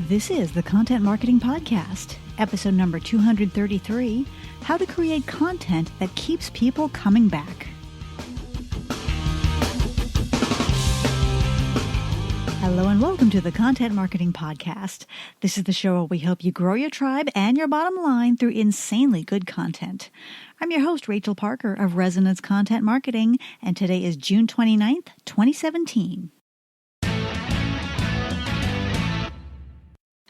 This is the Content Marketing Podcast, episode number 233, How to Create Content That Keeps People Coming Back. Hello and welcome to the Content Marketing Podcast. This is the show where we help you grow your tribe and your bottom line through insanely good content. I'm your host, Rachel Parker of Resonance Content Marketing, and today is June 29th, 2017.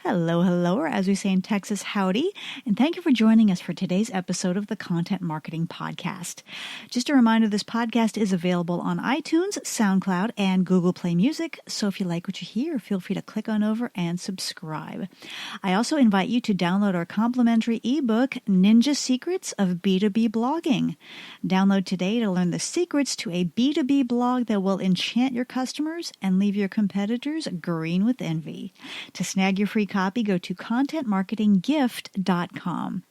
Hello, or as we say in Texas, howdy, and thank you for joining us for today's episode of the Content Marketing Podcast. Just a reminder, this podcast is available on iTunes, SoundCloud, and Google Play Music, so if you like what you hear, feel free to click on over and subscribe. I also invite you to download our complimentary ebook, Ninja Secrets of B2B Blogging. Download today to learn the secrets to a B2B blog that will enchant your customers and leave your competitors green with envy. To snag your free copy, go to contentmarketinggift.com.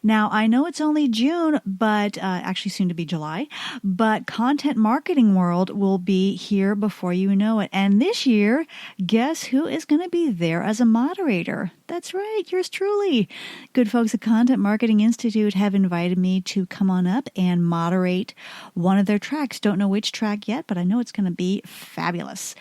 Now, I know it's only June, but actually soon to be July, but Content Marketing World will be here before you know it. And this year, guess who is going to be there as a moderator? That's right, yours truly. Good folks at Content Marketing Institute have invited me to come on up and moderate one of their tracks. Don't know which track yet, but I know it's going to be fabulous.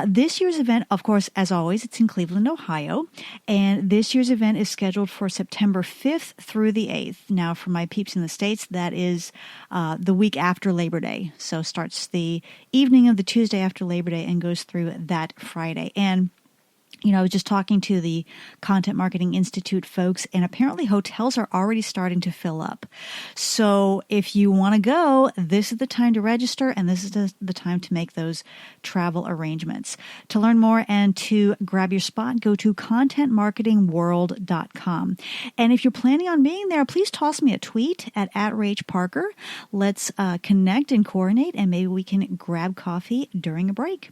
This year's event, of course, as always, it's in Cleveland, Ohio, and this year's event is scheduled for September 5th through the 8th. Now, for my peeps in the States, that is the week after Labor Day. So starts the evening of the Tuesday after Labor Day and goes through that Friday. And I was just talking to the Content Marketing Institute folks, and apparently hotels are already starting to fill up. So if you want to go, this is the time to register, and this is the time to make those travel arrangements. To learn more and to grab your spot, go to contentmarketingworld.com. And if you're planning on being there, please toss me a tweet at @RachParker. Let's connect and coordinate, and maybe we can grab coffee during a break.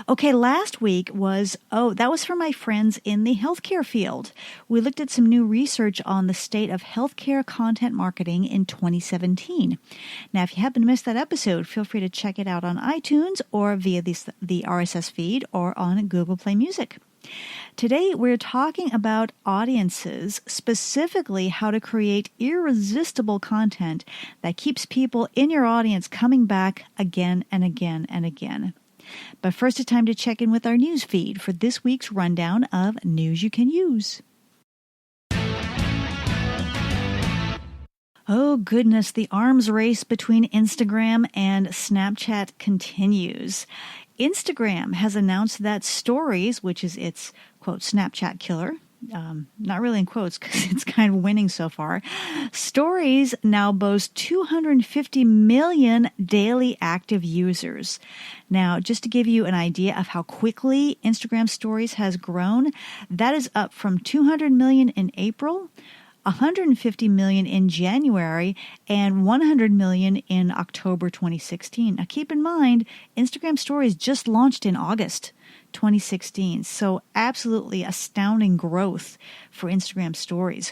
Okay, last week that was for my friends in the healthcare field. We looked at some new research on the state of healthcare content marketing in 2017. Now, if you happen to miss that episode, feel free to check it out on iTunes or via the RSS feed or on Google Play Music. Today, we're talking about audiences, specifically how to create irresistible content that keeps people in your audience coming back again and again and again. But first, it's time to check in with our news feed for this week's rundown of news you can use. Oh goodness, the arms race between Instagram and Snapchat continues. Instagram has announced that Stories, which is its, quote, Snapchat killer, not really in quotes because it's kind of winning so far. Stories now boast 250 million daily active users. Now, just to give you an idea of how quickly Instagram Stories has grown, that is up from 200 million in April, 150 million in January, and 100 million in October 2016. Now, keep in mind, Instagram Stories just launched in August 2016. So absolutely astounding growth for Instagram Stories.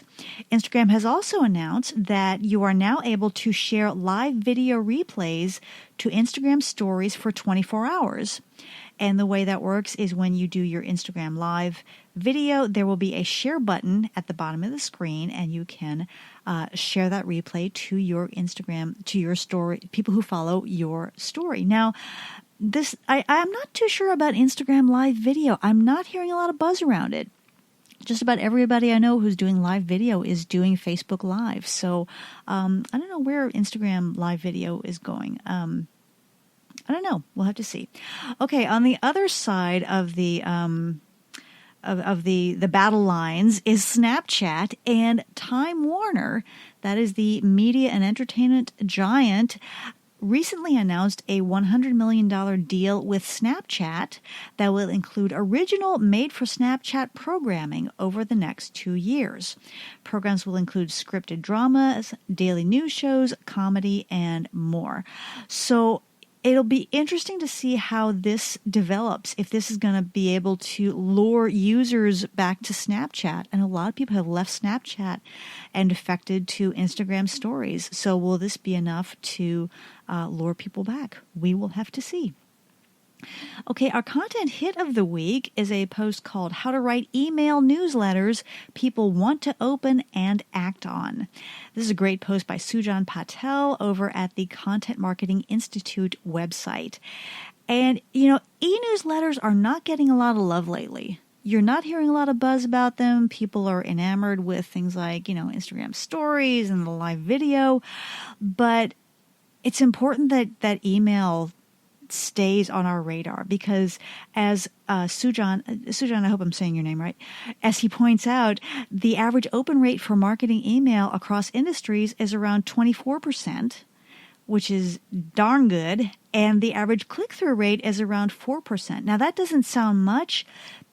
Instagram has also announced that you are now able to share live video replays to Instagram Stories for 24 hours. And the way that works is when you do your Instagram live video, there will be a share button at the bottom of the screen, and you can share that replay to your Instagram, to your story, people who follow your story. Now, I'm not too sure about Instagram live video. I'm not hearing a lot of buzz around it. Just about everybody I know who's doing live video is doing Facebook Live. So I don't know where Instagram live video is going. I don't know. We'll have to see. Okay, on the other side of the the battle lines is Snapchat and Time Warner. That is the media and entertainment giant. Recently announced a $100 million deal with Snapchat that will include original made-for-Snapchat programming over the next 2 years. Programs will include scripted dramas, daily news shows, comedy, and more. So it'll be interesting to see how this develops, if this is going to be able to lure users back to Snapchat. And a lot of people have left Snapchat and defected to Instagram Stories. So will this be enough to lure people back? We will have to see. Okay, our content hit of the week is a post called How to Write Email Newsletters People Want to Open and Act On. This is a great post by Sujan Patel over at the Content Marketing Institute website. And, e-newsletters are not getting a lot of love lately. You're not hearing a lot of buzz about them. People are enamored with things like, Instagram stories and the live video. But it's important that email stays on our radar because as Sujan, I hope I'm saying your name right, as he points out, the average open rate for marketing email across industries is around 24%, which is darn good, and the average click-through rate is around 4%. Now, that doesn't sound much,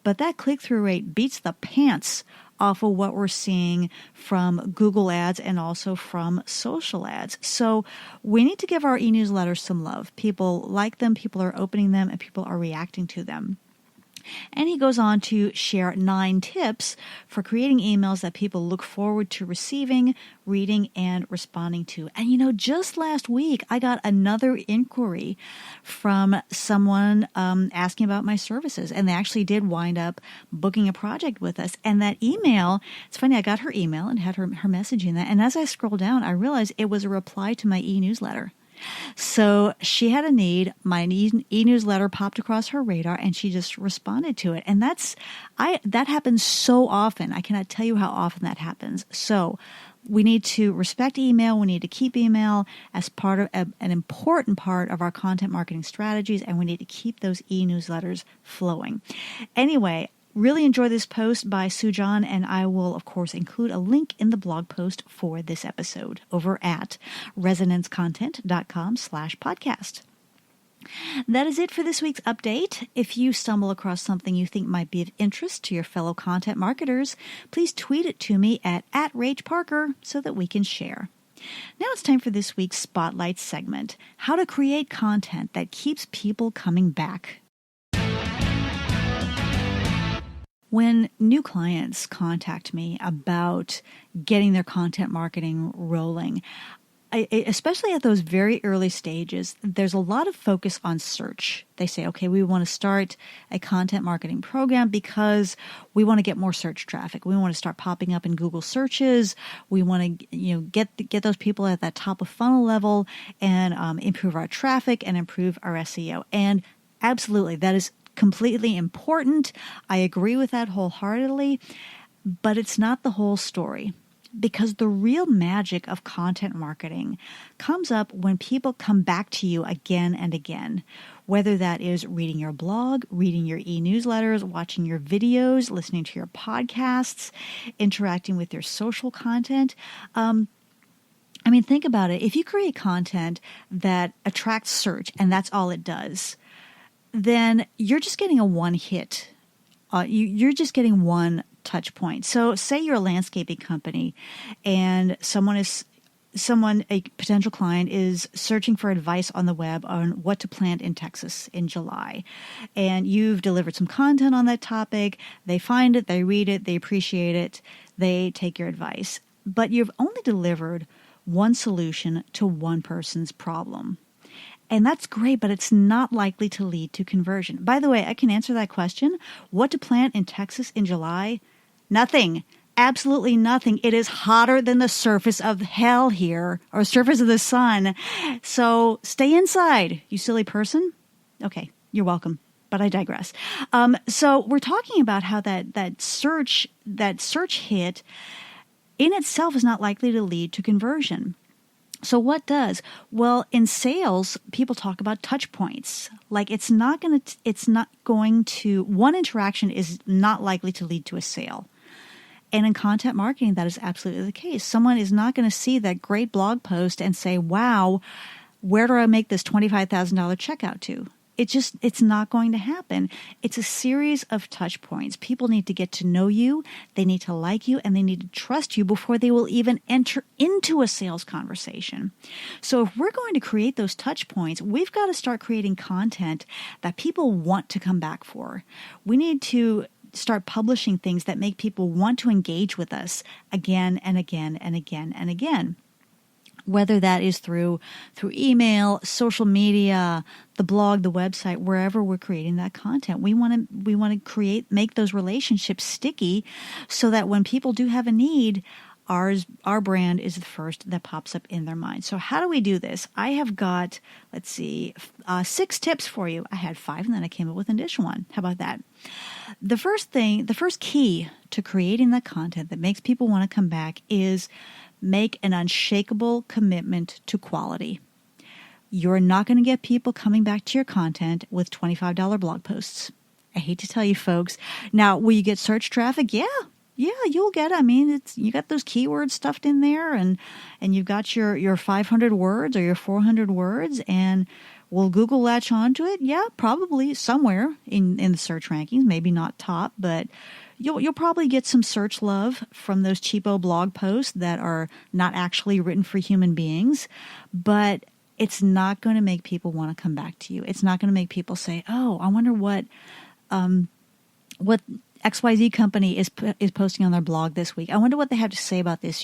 but that click-through rate beats the pants off of what we're seeing from Google ads and also from social ads. So we need to give our e-newsletters some love. People like them, people are opening them, and people are reacting to them. And he goes on to share 9 tips for creating emails that people look forward to receiving, reading, and responding to. And just last week, I got another inquiry from someone asking about my services. And they actually did wind up booking a project with us. And that email, it's funny, I got her email and had her message in that. And as I scrolled down, I realized it was a reply to my e-newsletter. So she had a need, my e-newsletter popped across her radar, and she just responded to it. And that happens so often. I cannot tell you how often that happens. So we need to respect email. We need to keep email as part of an important part of our content marketing strategies, and we need to keep those e-newsletters flowing. Anyway, really enjoy this post by Sujan, and I will, of course, include a link in the blog post for this episode over at resonancecontent.com/podcast. That is it for this week's update. If you stumble across something you think might be of interest to your fellow content marketers, please tweet it to me at @RageParker so that we can share. Now it's time for this week's Spotlight segment, how to create content that keeps people coming back. When new clients contact me about getting their content marketing rolling, especially at those very early stages, there's a lot of focus on search. They say, okay, we want to start a content marketing program because we want to get more search traffic. We want to start popping up in Google searches. We want to, get those people at that top of funnel level and improve our traffic and improve our SEO. And absolutely, that is completely important. I agree with that wholeheartedly, but it's not the whole story, because the real magic of content marketing comes up when people come back to you again and again, whether that is reading your blog, reading your e-newsletters, watching your videos, listening to your podcasts, interacting with your social content. Think about it. If you create content that attracts search and that's all it does, then you're just getting a one hit. You're just getting one touch point. So say you're a landscaping company and a potential client is searching for advice on the web on what to plant in Texas in July. And you've delivered some content on that topic. They find it, they read it, they appreciate it, they take your advice. But you've only delivered one solution to one person's problem. And that's great, but it's not likely to lead to conversion. By the way, I can answer that question. What to plant in Texas in July? Nothing. Absolutely nothing. It is hotter than the surface of hell here, or surface of the sun. So stay inside, you silly person. Okay, you're welcome, but I digress. So we're talking about how that search hit in itself is not likely to lead to conversion. So what does? Well, in sales, people talk about touch points. Like one interaction is not likely to lead to a sale. And in content marketing, that is absolutely the case. Someone is not going to see that great blog post and say, wow, where do I make this $25,000 checkout to? It's not going to happen. It's a series of touch points. People need to get to know you, they need to like you, and they need to trust you before they will even enter into a sales conversation. So if we're going to create those touch points, we've got to start creating content that people want to come back for. We need to start publishing things that make people want to engage with us again and again and again and again. whether that is through email, social media, the blog, the website, wherever we're creating that content. We want to make those relationships sticky so that when people do have a need, our brand is the first that pops up in their mind. So how do we do this? I have got, 6 tips for you. I had 5 and then I came up with an additional one. How about that? The first key to creating that content that makes people want to come back is make an unshakable commitment to quality. You're not going to get people coming back to your content with $25 blog posts. I hate to tell you folks. Now, will you get search traffic? Yeah, you'll get. I mean, you got those keywords stuffed in there, and you've got your 500 words or your 400 words, and will Google latch onto it? Yeah, probably somewhere in the search rankings, maybe not top, but you'll probably get some search love from those cheapo blog posts that are not actually written for human beings, but it's not going to make people want to come back to you. It's not going to make people say, "Oh, I wonder what XYZ company is posting on their blog this week. I wonder what they have to say about this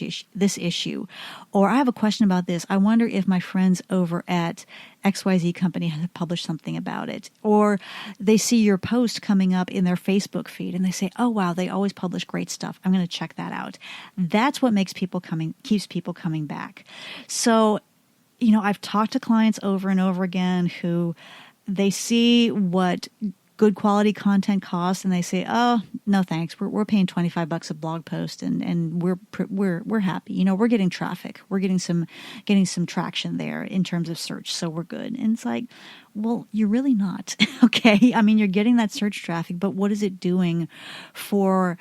issue." Or, "I have a question about this. I wonder if my friends over at XYZ company have published something about it." Or they see your post coming up in their Facebook feed and they say, "Oh, wow, they always publish great stuff. I'm going to check that out." That's what keeps people coming back. So, I've talked to clients over and over again who they see what good quality content costs and they say, "Oh, no thanks. We're paying $25 a blog post and we're happy. We're getting traffic. We're getting some traction there in terms of search, so we're good." And it's like, well, you're really not. Okay? I mean, you're getting that search traffic, but what is it doing for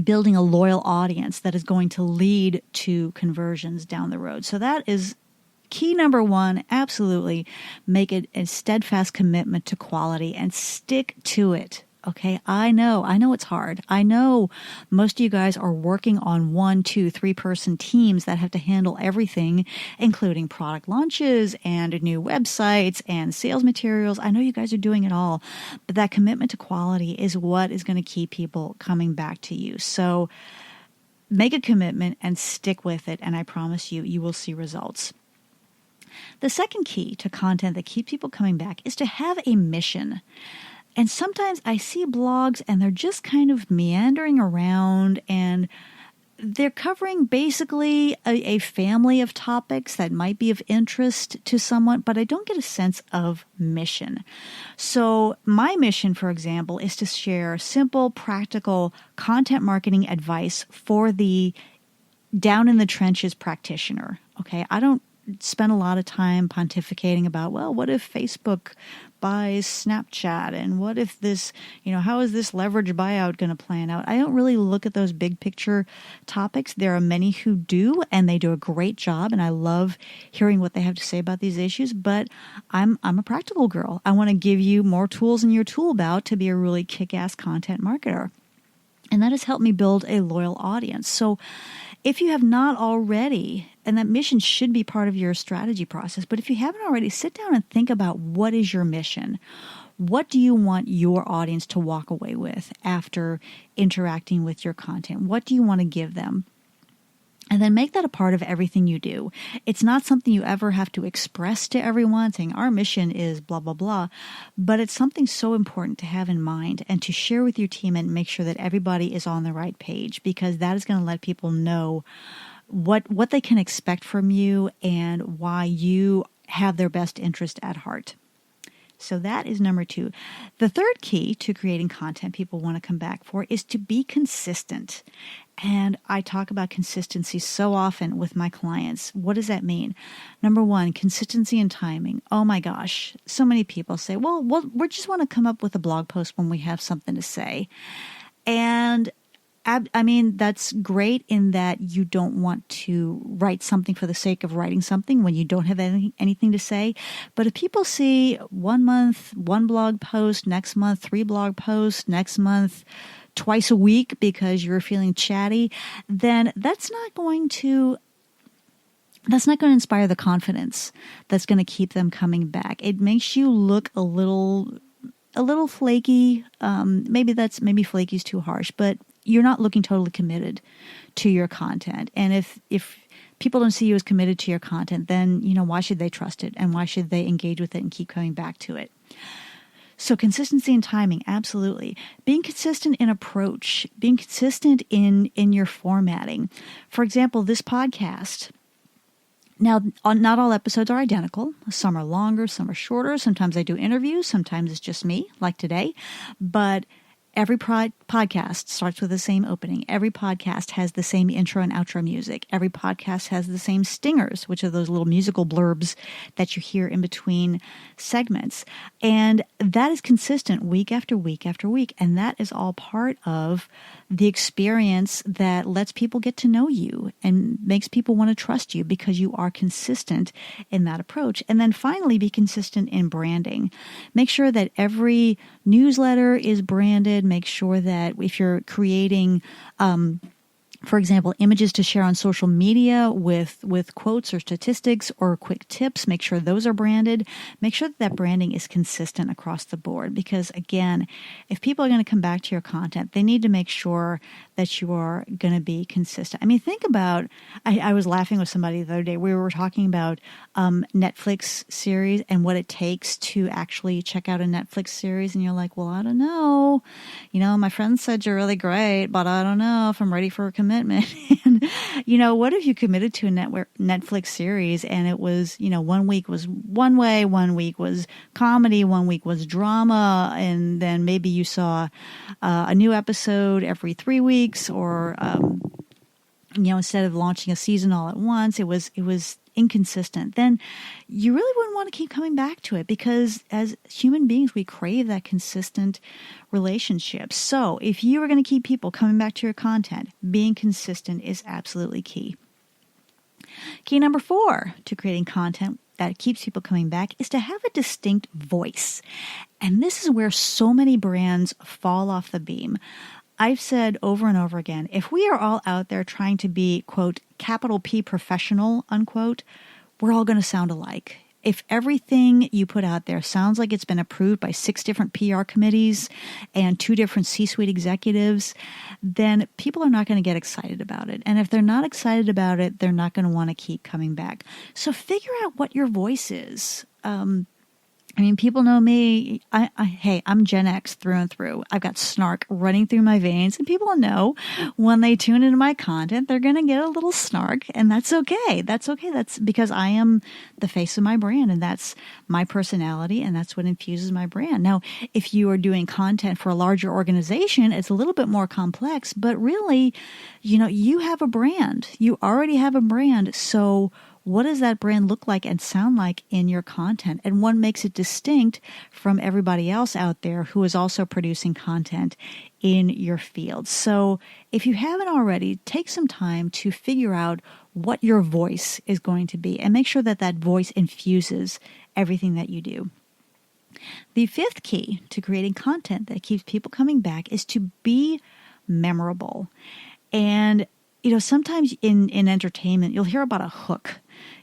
building a loyal audience that is going to lead to conversions down the road? So that is key number 1. Absolutely make it a steadfast commitment to quality and stick to it. Okay. I know it's hard. I know most of you guys are working on 1, 2, 3 person teams that have to handle everything, including product launches and new websites and sales materials. I know you guys are doing it all, but that commitment to quality is what is going to keep people coming back to you. So make a commitment and stick with it. And I promise you will see results. The second key to content that keeps people coming back is to have a mission. And sometimes I see blogs and they're just kind of meandering around and they're covering basically a family of topics that might be of interest to someone, but I don't get a sense of mission. So my mission, for example, is to share simple, practical content marketing advice for the down in the trenches practitioner. Okay, I don't spend a lot of time pontificating about, well, what if Facebook buys Snapchat and what if this, how is this leverage buyout going to plan out? I don't really look at those big picture topics. There are many who do, and they do a great job, and I love hearing what they have to say about these issues, but I'm a practical girl. I want to give you more tools in your tool belt to be a really kick-ass content marketer. And that has helped me build a loyal audience. So if you have not already, and that mission should be part of your strategy process, but if you haven't already, sit down and think about what is your mission. What do you want your audience to walk away with after interacting with your content? What do you want to give them? And then make that a part of everything you do. It's not something you ever have to express to everyone saying our mission is blah, blah, blah. But it's something so important to have in mind and to share with your team and make sure that everybody is on the right page, because that is going to let people know what they can expect from you and why you have their best interest at heart. So that is number 2. The third key to creating content people want to come back for is to be consistent. And I talk about consistency so often with my clients. What does that mean? Number 1, consistency and timing. Oh my gosh. So many people say, well, we just want to come up with a blog post when we have something to say. And I mean, that's great in that you don't want to write something for the sake of writing something when you don't have anything to say. But if people see 1 month, 1 blog post, next month, 3 blog posts, next month, twice a week because you're feeling chatty, then that's not going to inspire the confidence that's going to keep them coming back. It makes you look a little flaky. Maybe flaky is too harsh, but you're not looking totally committed to your content. And if people don't see you as committed to your content, then, why should they trust it? And why should they engage with it and keep coming back to it? So consistency and timing, absolutely. Being consistent in approach, being consistent in your formatting. For example, this podcast. Now, not all episodes are identical. Some are longer, some are shorter. Sometimes I do interviews. Sometimes it's just me, like today. But every podcast starts with the same opening. Every podcast has the same intro and outro music. Every podcast has the same stingers, which are those little musical blurbs that you hear in between segments. And that is consistent week after week after week. And that is all part of the experience that lets people get to know you and makes people want to trust you because you are consistent in that approach. And then finally, be consistent in branding. Make sure that every newsletter is branded. Make sure that if you're creating, for example, images to share on social media with quotes or statistics or quick tips, make sure those are branded. Make sure that branding is consistent across the board. Because again, if people are going to come back to your content, they need to make sure that you are going to be consistent. I mean, think about, I was laughing with somebody the other day. We were talking about Netflix series and what it takes to actually check out a Netflix series. And you're like, well, I don't know. My friend said you're really great, but I don't know if I'm ready for a commitment. And, what if you committed to a Netflix series and it was, 1 week was one way, 1 week was comedy, 1 week was drama, and then maybe you saw a new episode every 3 weeks, or instead of launching a season all at once, it was inconsistent. Then you really wouldn't want to keep coming back to it, because as human beings, we crave that consistent relationship. So if you are going to keep people coming back to your content, being consistent is absolutely key. Key number 4 to creating content that keeps people coming back is to have a distinct voice. And this is where so many brands fall off the beam. I've said over and over again, if we are all out there trying to be, quote, capital P professional, unquote, we're all going to sound alike. If everything you put out there sounds like it's been approved by 6 different PR committees and 2 different C-suite executives, then people are not going to get excited about it. And if they're not excited about it, they're not going to want to keep coming back. So figure out what your voice is. People know me. Hey, I'm Gen X through and through. I've got snark running through my veins, and people know when they tune into my content, they're going to get a little snark, and that's okay. That's okay. That's because I am the face of my brand, and that's my personality, and that's what infuses my brand. Now, if you are doing content for a larger organization, it's a little bit more complex, but really, you have a brand. You already have a brand, so what does that brand look like and sound like in your content? And what makes it distinct from everybody else out there who is also producing content in your field? So if you haven't already, take some time to figure out what your voice is going to be and make sure that that voice infuses everything that you do. The 5th key to creating content that keeps people coming back is to be memorable. And sometimes in entertainment, you'll hear about a hook.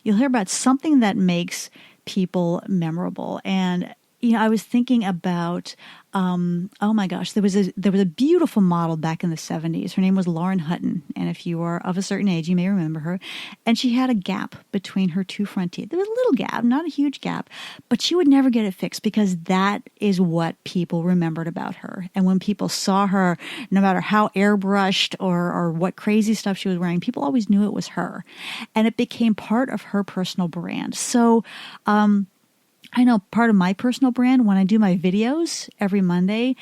You'll hear about something that makes people memorable. And, I was thinking about, oh my gosh, there was a beautiful model back in the 70s. Her name was Lauren Hutton. And if you are of a certain age, you may remember her. And she had a gap between her 2 front teeth. There was a little gap, not a huge gap, but she would never get it fixed because that is what people remembered about her. And when people saw her, no matter how airbrushed or what crazy stuff she was wearing, people always knew it was her. And it became part of her personal brand. So, I know part of my personal brand, when I do my videos every Monday,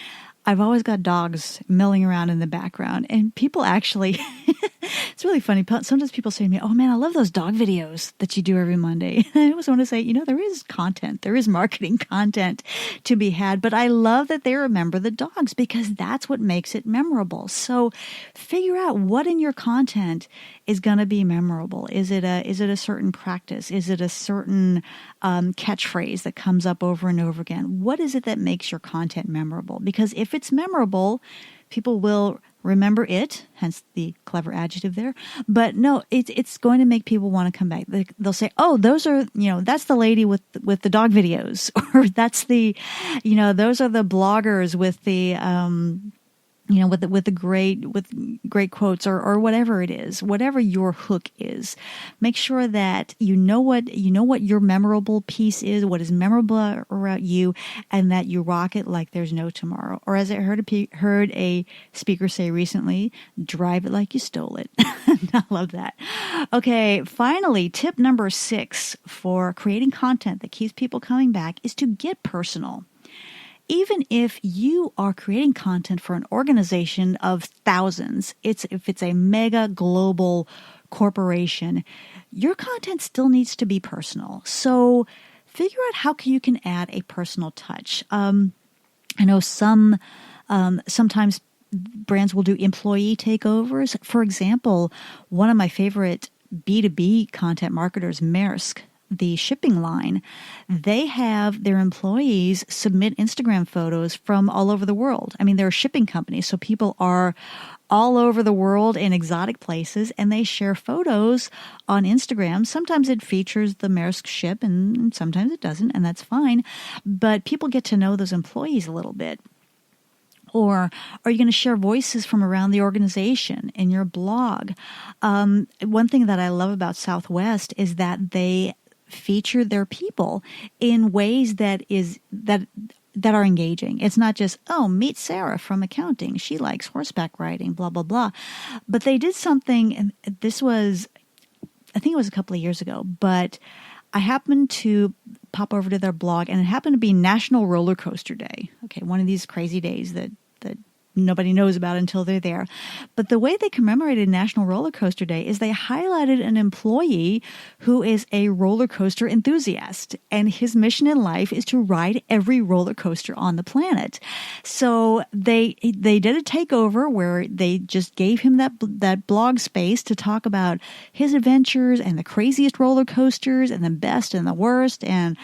I've always got dogs milling around in the background. And people actually, it's really funny. Sometimes people say to me, oh man, I love those dog videos that you do every Monday. And I always want to say, there is content. There is marketing content to be had. But I love that they remember the dogs because that's what makes it memorable. So figure out what in your content is going to be memorable. Is it a certain practice? Is it a certain catchphrase that comes up over and over again? What is it that makes your content memorable? Because if it's memorable, people will remember it, hence the clever adjective there. But no, it's going to make people want to come back. They'll say, oh, those are, that's the lady with the dog videos, or that's the, those are the bloggers with the, with great quotes or whatever it is, whatever your hook is. Make sure that you know what your memorable piece is, what is memorable about you, and that you rock it like there's no tomorrow. Or as I heard a speaker say recently, drive it like you stole it. I love that. Okay, finally, tip number 6 for creating content that keeps people coming back is to get personal. Even if you are creating content for an organization of thousands, if it's a mega global corporation, your content still needs to be personal. So figure out how you can add a personal touch. I know sometimes brands will do employee takeovers. For example, one of my favorite B2B content marketers, Maersk, the shipping line, they have their employees submit Instagram photos from all over the world. I mean, they're a shipping company, so people are all over the world in exotic places, and they share photos on Instagram. Sometimes it features the Maersk ship, and sometimes it doesn't, and that's fine. But people get to know those employees a little bit. Or are you going to share voices from around the organization in your blog? One thing that I love about Southwest is that they feature their people in ways that are engaging. It's not just, oh, meet Sarah from accounting. She likes horseback riding, blah, blah, blah. But they did something, and this was, I think it was a couple of years ago, but I happened to pop over to their blog, and it happened to be National Roller Coaster Day. Okay, one of these crazy days that nobody knows about until they're there. But the way they commemorated National Roller Coaster Day is they highlighted an employee who is a roller coaster enthusiast, and his mission in life is to ride every roller coaster on the planet. So they did a takeover where they just gave him that blog space to talk about his adventures and the craziest roller coasters and the best and the worst, and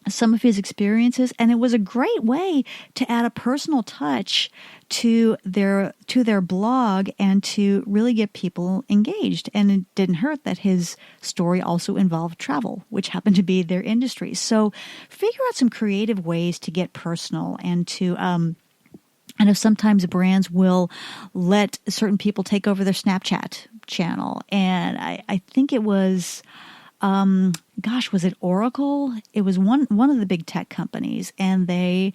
some of his experiences. And it was a great way to add a personal touch to their blog and to really get people engaged. And it didn't hurt that his story also involved travel, which happened to be their industry. So figure out some creative ways to get personal and to I know sometimes brands will let certain people take over their Snapchat channel. And I think it was was it Oracle? It was one of the big tech companies, and they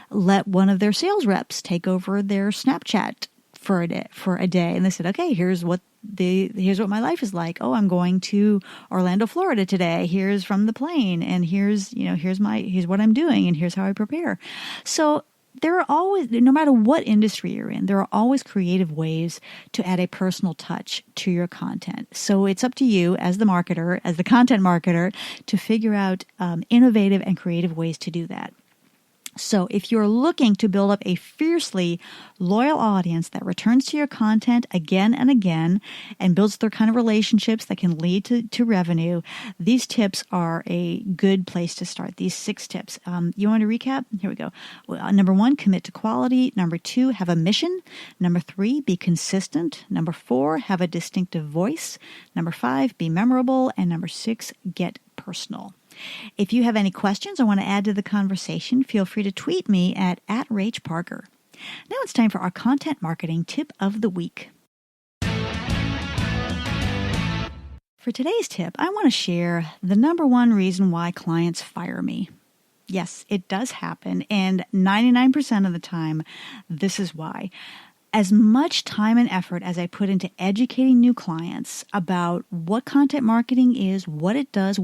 let one of their sales reps take over their Snapchat for a day. And they said, okay, here's what my life is like. Oh, I'm going to Orlando, Florida today. Here's from the plane, and here's what I'm doing, and here's how I prepare. So there are always, no matter what industry you're in, there are always creative ways to add a personal touch to your content. So it's up to you as the marketer, as the content marketer, to figure out innovative and creative ways to do that. So if you're looking to build up a fiercely loyal audience that returns to your content again and again and builds their kind of relationships that can lead to revenue, these tips are a good place to start. These 6 tips. You want to recap? Here we go. Number 1, commit to quality. Number 2, have a mission. Number 3, be consistent. Number 4, have a distinctive voice. Number 5, be memorable. And number 6, get personal. If you have any questions or want to add to the conversation, feel free to tweet me at @RachParker. Now it's time for our content marketing tip of the week. For today's tip, I want to share the number 1 reason why clients fire me. Yes, it does happen, and 99% of the time, this is why. As much time and effort as I put into educating new clients about what content marketing is, what it does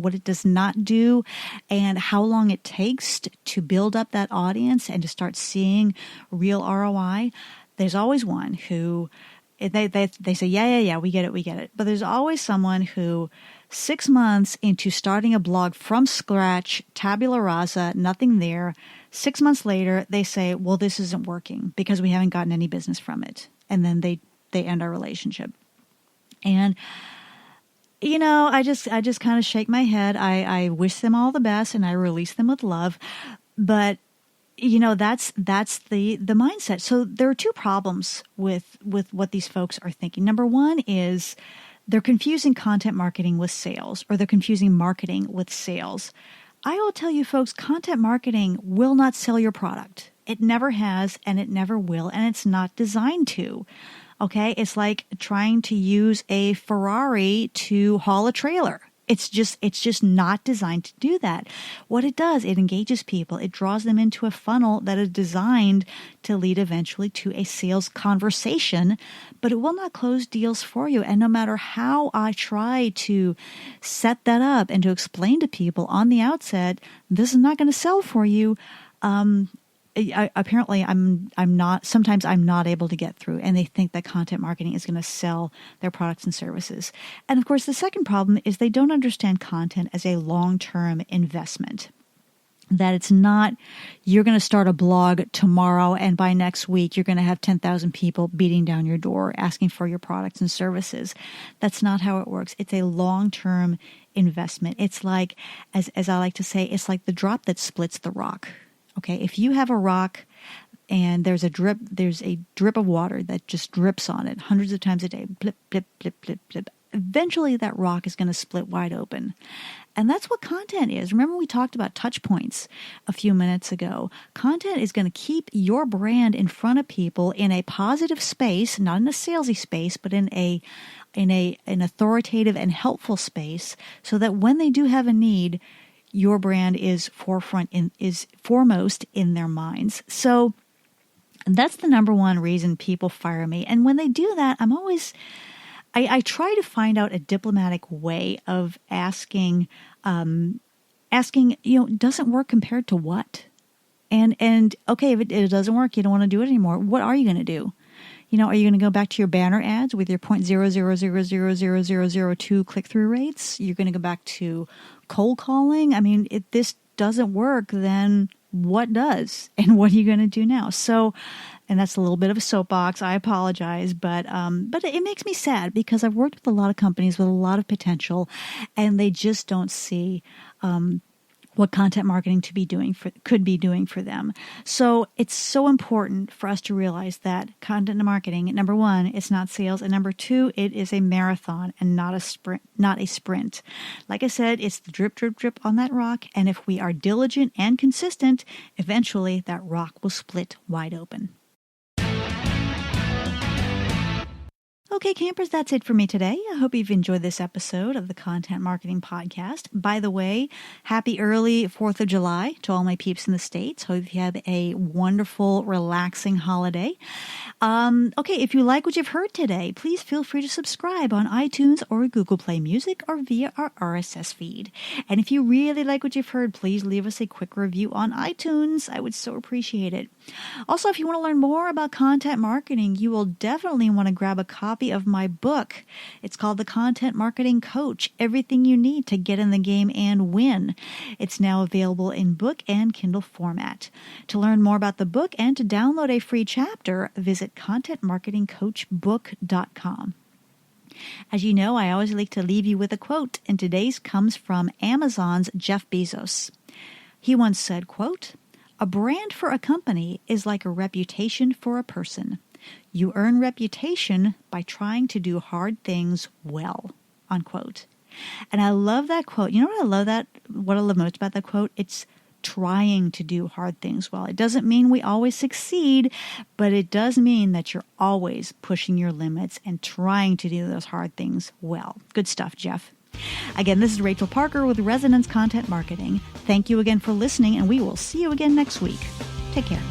not do, and how long it takes to build up that audience and to start seeing real ROI, there's always one who, they say, yeah, we get it. But there's always someone who 6 months into starting a blog from scratch, tabula rasa, nothing there, 6 months later, they say, well, this isn't working because we haven't gotten any business from it. And then they end our relationship. And, I just kind of shake my head. I wish them all the best and I release them with love. But, that's the mindset. So there are 2 problems with what these folks are thinking. Number 1 is they're confusing content marketing with sales, or they're confusing marketing with sales. I will tell you folks, content marketing will not sell your product. It never has, and it never will, and it's not designed to. Okay? It's like trying to use a Ferrari to haul a trailer. It's just not designed to do that. What it does, it engages people. It draws them into a funnel that is designed to lead eventually to a sales conversation, but it will not close deals for you. And no matter how I try to set that up and to explain to people on the outset, this is not going to sell for you, apparently I'm not able to get through, and they think that content marketing is going to sell their products and services. And of course, the second problem is they don't understand content as a long-term investment. That it's not, you're going to start a blog tomorrow and by next week you're going to have 10,000 people beating down your door asking for your products and services. That's not how it works. It's a long-term investment. It's like, as I like to say, it's like the drop that splits the rock. Okay, if you have a rock and there's a drip of water that just drips on it hundreds of times a day, blip, blip, blip, blip, blip, eventually that rock is going to split wide open. And that's what content is. Remember we talked about touch points a few minutes ago. Content is going to keep your brand in front of people in a positive space, not in a salesy space, but in an authoritative and helpful space, so that when they do have a need, your brand is foremost in their minds. So that's the number one reason people fire me. And when they do that, I try to find out a diplomatic way of asking, doesn't work compared to what? And okay, if it doesn't work, you don't want to do it anymore. What are you going to do? Are you going to go back to your banner ads with your 0.0000002 click-through rates? You're going to go back to cold calling? I mean, if this doesn't work, then what does? And what are you going to do now? So, and that's a little bit of a soapbox. I apologize, but it makes me sad because I've worked with a lot of companies with a lot of potential, and they just don't see what content marketing could be doing for them. So it's so important for us to realize that content marketing, number one, it's not sales, and number two, it is a marathon and not a sprint. Like I said, it's the drip, drip, drip on that rock, and if we are diligent and consistent, eventually that rock will split wide open. Okay, campers, that's it for me today. I hope you've enjoyed this episode of the Content Marketing Podcast. By the way, happy early 4th of July to all my peeps in the States. Hope you have a wonderful, relaxing holiday. Okay, if you like what you've heard today, please feel free to subscribe on iTunes or Google Play Music or via our RSS feed. And if you really like what you've heard, please leave us a quick review on iTunes. I would so appreciate it. Also, if you want to learn more about content marketing, you will definitely want to grab a copy of my book. It's called The Content Marketing Coach, Everything You Need to Get in the Game and Win. It's now available in book and Kindle format. To learn more about the book and to download a free chapter, visit contentmarketingcoachbook.com. As you know, I always like to leave you with a quote, and today's comes from Amazon's Jeff Bezos. He once said, quote, "A brand for a company is like a reputation for a person. You earn reputation by trying to do hard things well," unquote. And I love that quote. You know what I love most about that quote? It's trying to do hard things well. It doesn't mean we always succeed, but it does mean that you're always pushing your limits and trying to do those hard things well. Good stuff, Jeff. Again, this is Rachel Parker with Resonance Content Marketing. Thank you again for listening, and we will see you again next week. Take care.